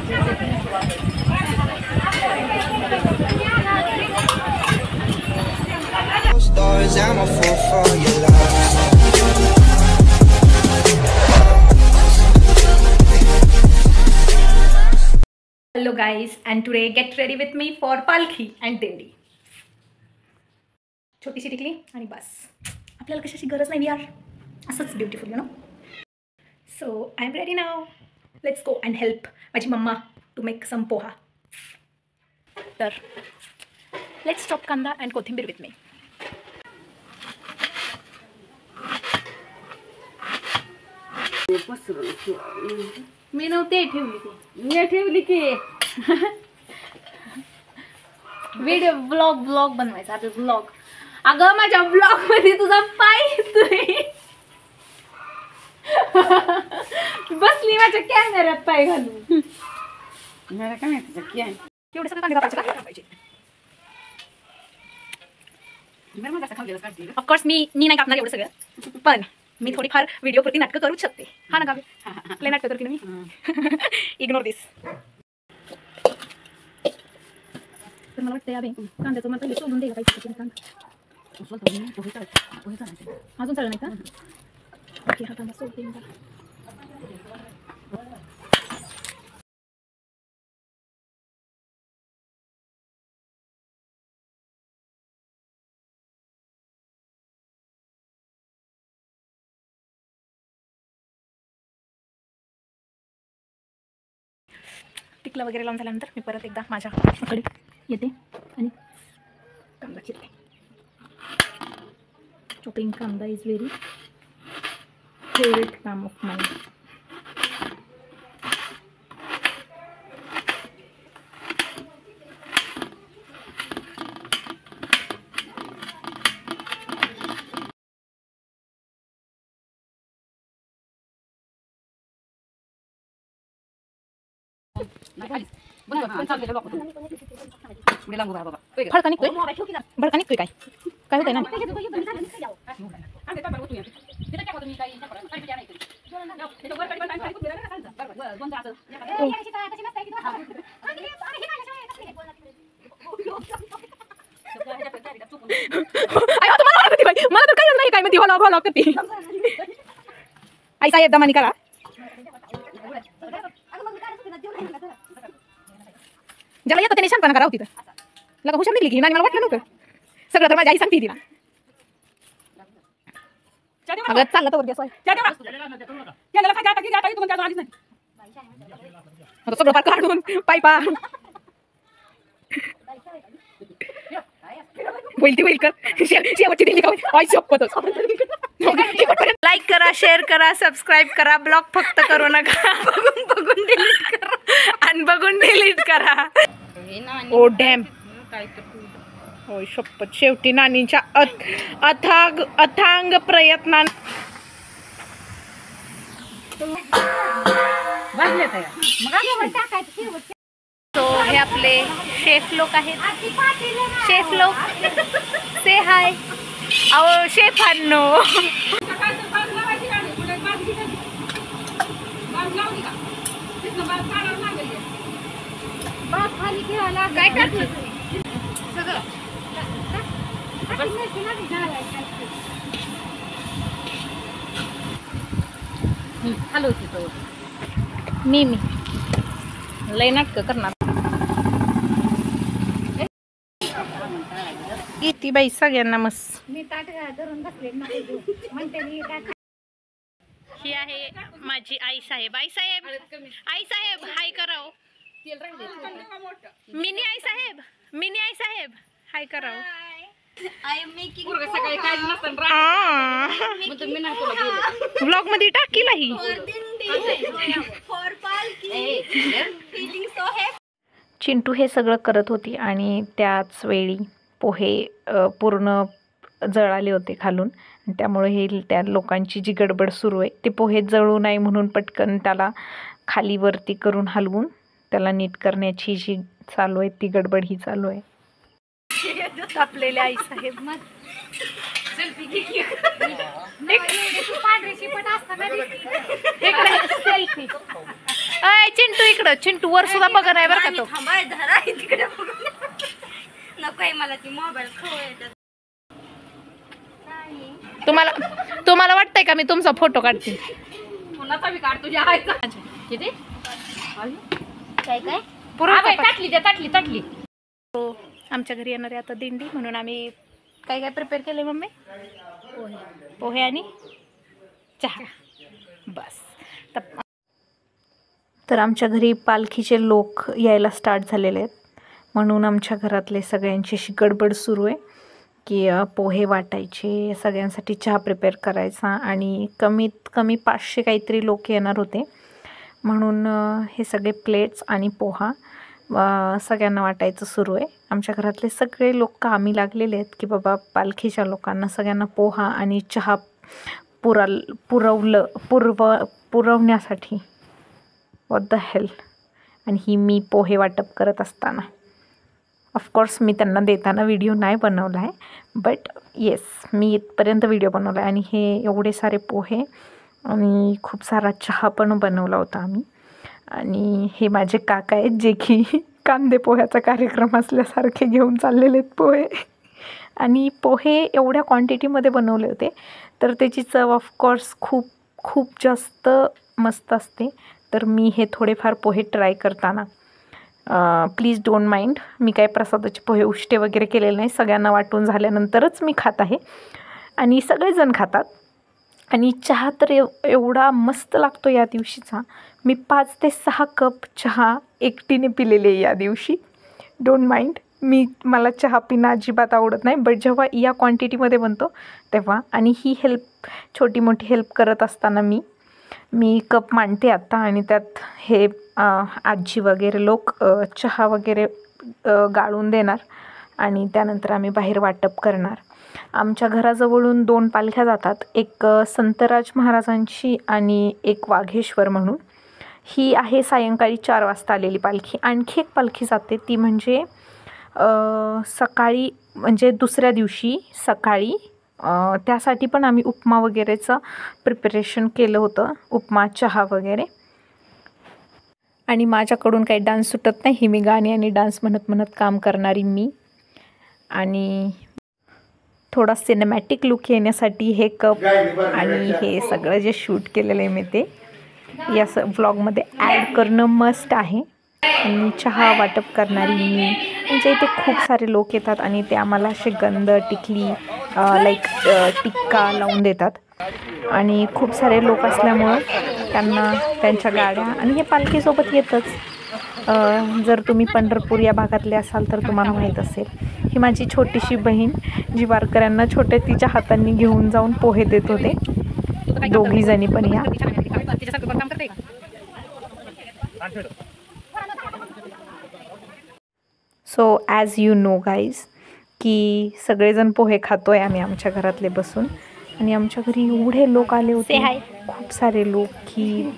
Hello guys, and today get ready with me for पालखी and दिंडी. छोटीशी टिकली आणि बस. आपल्याला कशाची गरज नाही यार. असंच beautiful you know. So I am ready now. Let's go and help माझी mamma to make some poha. तर let's chop कांदा and कोथिंबीर with me. मी नव्हते ठेवली की व्हिडिओ ब्लॉग बनवायचा आता ब्लॉग. अगं माझ्या ब्लॉग मध्ये तुझा पाय येतोय. बसली माझ्या कॅमेऱ्यात पाय घालून. मला काय माहिती एवढे सगळं कांदे कापायचे. ऑफकोर्स मी नाही कापणार एवढं सगळं, पण मी थोडीफार व्हिडिओ प्रति नाटकं करूच शकते. हा ना गावी आपले नाटकं करते ना मी. इग्नोर दिस. तर मला वाटतं यावे कांद्याचं मला पहिले शोधून द्यायला पाहिजे. अजून चालू नाही का? ओके, हा कांदा सोडते मी. टिकला वगैरे लावून झाल्यानंतर मी परत एकदा माझ्याकडे येते आणि कांदा चिरते. चॉपिंग कांदा इज व्हेरी फेवरेट काम ऑफ माइन. भडका निघतोय काय काय होतंय ना. मला तर काय नाही काय मध्ये हॉल करते. आई साहेब दमानी करा. ज्याला येतं त्याने शांतपणा करा होती. तर लगा हुशार निघली की नाही मला वाटलं नव्हतं. सगळं तर माझी आई सांगते तिला. अगं चाललं तर सगळं पार काढून पायपा होईल ती होईल कर. शेवटची दिली का शपथच. लाईक करा, शेअर करा, सबस्क्राईब करा. ब्लॉग फक्त करू नका. बघून डिलीट करा आणि बघून डिलीट करा. ओ डॅम. होय शपथ. शेवटी नानीच्या अथांग प्रयत्नान तो हे आपले शेफ लोक आहेत. शेफ लोक से हाय. अहो शेफांनो. काय करतो हॅलो मी लय नाटकं करणार. किती बाई सगळ्यांना मस्त. ही आहे माझी आई साहेब. आई साहेब हाय कराव. मिनी आई साहेब हाय कराव. ब्लॉग मध्ये टाकीला ही. चिंटू हे सगळं करत होती आणि त्याच वेळी पोहे पूर्ण जळाले होते खालून. त्यामुळे हे त्या लोकांची जी गडबड सुरू आहे ते पोहे जळू नये म्हणून पटकन त्याला खाली वरती करून हलवून त्याला नीट करण्याची जी चालू आहे ती गडबड ही चालू आहे. तापलेले आई साहेब अय चिंटू इकडं, चिंटू वर सुद्धा बघा नाही बरं का तो. तुम्हाला वाटतंय का मी तुमचा फोटो काढते? किती ताटली. आमच्या घरी येणारे आता दिंडी म्हणून आम्ही काय काय प्रिपेअर केले मम्मी? पोहे आणि चहा बस. तर आमच्या घरी पालखीचे लोक यायला स्टार्ट झालेले आहेत म्हणून आमच्या घरातले सगळ्यांची अशी गडबड सुरू आहे की पोहे वाटायचे, सगळ्यांसाठी चहा प्रिपेअर करायचा आणि कमीत कमी 500 काहीतरी लोक येणार होते म्हणून हे सगळे प्लेट्स आणि पोहा सगळ्यांना वाटायचं सुरू आहे. आमच्या घरातले सगळे लोक कामी लागलेले आहेत की बाबा पालखीच्या लोकांना सगळ्यांना पोहा आणि चहा पुरवण्यासाठी. What the hell. आणि ही मी पोहे वाटप करत असताना ऑफकोर्स मी त्यांना देताना व्हिडिओ नाही बनवला आहे बट येस मी इथपर्यंत व्हिडिओ बनवला आहे. आणि हे एवढे सारे पोहे आणि खूप सारा चहा पण बनवला होता आम्ही. आणि हे माझे काका आहेत जे की कांदे पोह्याचा कार्यक्रम असल्यासारखे घेऊन चाललेले आहेत पोहे. आणि पोहे एवढ्या क्वांटिटीमध्ये बनवले होते तर त्याची चव ऑफकोर्स खूप खूप जास्त मस्त असते. तर मी हे थोडेफार पोहे ट्राय करताना प्लीज डोंट माइंड, मी काय प्रसादाचे पोहे उष्टे वगैरे केलेले नाही. सगळ्यांना वाटून झाल्यानंतरच मी खात आहे आणि सगळेजण खातात. आणि चहा तर एवढा मस्त लागतो या दिवशीचा. मी 5 ते 6 कप चहा एकटीने पिलेले या दिवशी. डोंट माइंड, मला चहा पिणं अजिबात आवडत नाही बट जेव्हा या क्वांटिटीमध्ये बनतो तेव्हा. आणि ही हेल्प, छोटी मोठी हेल्प करत असताना मी कप मांडते आत्ता आणि त्यात हे आजी वगैरे लोक चहा वगैरे गाळून देणार आणि त्यानंतर आम्ही बाहेर वाटप करणार. आमच्या घराजवळून 2 पालख्या जातात, एक संतराज महाराजांची आणि एक वाघेश्वर म्हणून. ही आहे सायंकाळी 4 वाजता आलेली पालखी. आणखी एक पालखी जाते ती म्हणजे सकाळी, म्हणजे दुसऱ्या दिवशी सकाळी. त्यासाठी पण आम्ही उपमा वगैरेचं प्रिपरेशन केलं होतं, उपमा चहा वगैरे. आणि माझ्याकडून काही डान्स सुटत नाही, मी गाणी आणि डान्स म्हणत काम करणारी मी. आणि थोडा सिनेमॅटिक लुक येण्यासाठी हे कप आणि हे सगळं जे शूट केलेलं आहे मी ते या व्लॉगमध्ये ॲड करणं मस्ट आहे. आणि चहा वाटप करणारी मी, म्हणजे इथे खूप सारे लोक येतात आणि ते आम्हाला असे गंध टिकली लाईक टिक्का लावून देतात. आणि खूप सारे लोक असल्यामुळं त्यांना त्यांच्या गाड्या आणि हे पालखीसोबत येतच. जर तुम्ही पंढरपूर या भागातले असाल तर तुम्हाला माहीत असेल. ही माझी छोटीशी बहीण जी वारकऱ्यांना छोट्या तिच्या हातांनी घेऊन जाऊन पोहे देत होते. दोघी जणी पण या. So as you know guys की सगळेजण पोहे खातो आहे आम्ही आमच्या घरातले बसून. आणि आमच्या घरी एवढे लोक आले होते, खूप सारे लोक की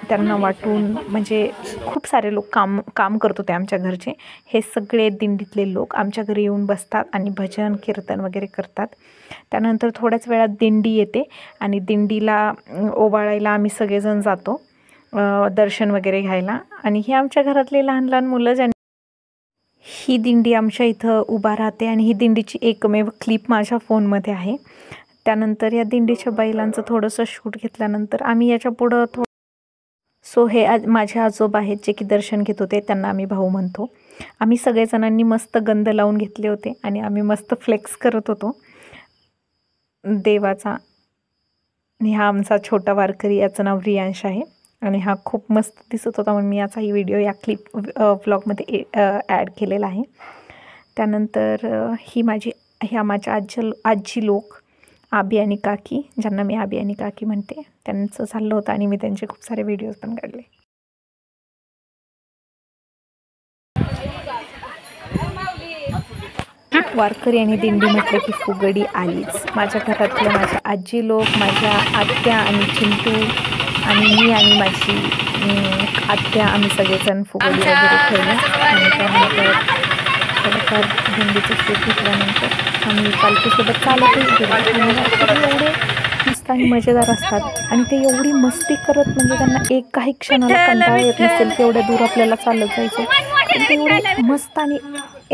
त्यांना वाटून, म्हणजे खूप सारे लोक काम करत होते आमच्या घरचे. हे सगळे दिंडीतले लोक आमच्या घरी येऊन बसतात आणि भजन कीर्तन वगैरे करतात. त्यानंतर थोड्याच वेळात दिंडी येते आणि दिंडीला ओवाळायला आम्ही सगळेजण जातो दर्शन वगैरे घ्यायला. आणि हे आमच्या घरातले लहान लहान मुलं ज्यांनी ही दिंडी आमच्या इथं उभा राहते आणि ही दिंडीची एकमेव क्लिप माझ्या फोनमध्ये आहे. त्यानंतर या दिंडीच्या बैलांचं थोडंसं शूट घेतल्यानंतर आम्ही याच्या पुढं सो हे माझे आजोबा आहेत जे की दर्शन घेत होते, त्यांना आम्ही भाऊ म्हणतो. आम्ही सगळेजणांनी मस्त गंध लावून घेतले होते आणि आम्ही मस्त फ्लेक्स करत होतो देवाचा. हा आमचा छोटा वारकरी, याचं नाव रियांश आहे आणि हा खूप मस्त दिसत होता म्हणून मी याचाही व्हिडिओ या क्लिप व्लॉगमध्ये ॲड केलेला आहे. त्यानंतर ह्या माझ्या आजी लोक, आबी आणि काकी, ज्यांना मी आबी आणि काकी म्हणते, त्यांचं चाललं होतं आणि मी त्यांचे खूप सारे व्हिडिओज पण काढले. वारकरी आणि दिंडी म्हटलं की फुगडी आलीच. माझ्या घरातले माझ्या आजी लोक, माझ्या आत्या आणि चिंटू आणि मी आणि माझी आत्या, आम्ही सगळेजण फुगडी वगैरे खेळलो. आणि त्यानंतर थोडंफार दिंडीचं शूट घेतल्यानंतर आम्ही पालखीसोबत चालतच गेलो. एवढे मस्त आणि मजेदार असतात आणि ते एवढी मस्ती करत म्हणजे त्यांना एक काही क्षणाला कंटाळा येत नसेल की एवढ्या दूर आपल्याला चालत जायचं, पण ते एवढे मस्त आणि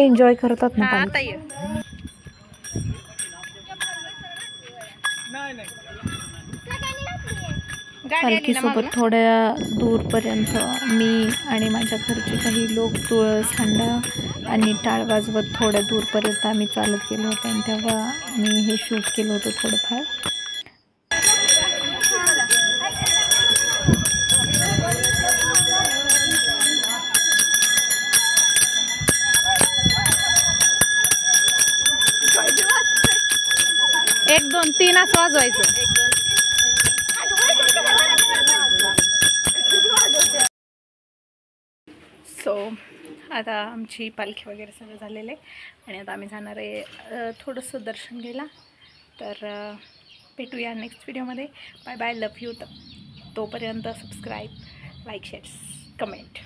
एन्जॉय करतात ना पालखी. पालखीसोबत थोड्या दूरपर्यंत मी आणि माझ्या घरचे काही लोक तुळस, हांडा आणि टाळ वाजवत थोड्या दूरपर्यंत आम्ही चालत गेलो होतो आणि तेव्हा मी हे शूट केलं होतं थोडंफार. एक दोन तीन असं वाजवायचं. सो आता आमची पालखी वगैरे सगळं झालेलं आहे आणि आता आम्ही जाणार आहे थोडंसं दर्शन घ्यायला. तर भेटूया नेक्स्ट व्हिडिओमध्ये. Bye bye, love you. तोपर्यंत सबस्क्राईब, लाईक, शेअर, कमेंट.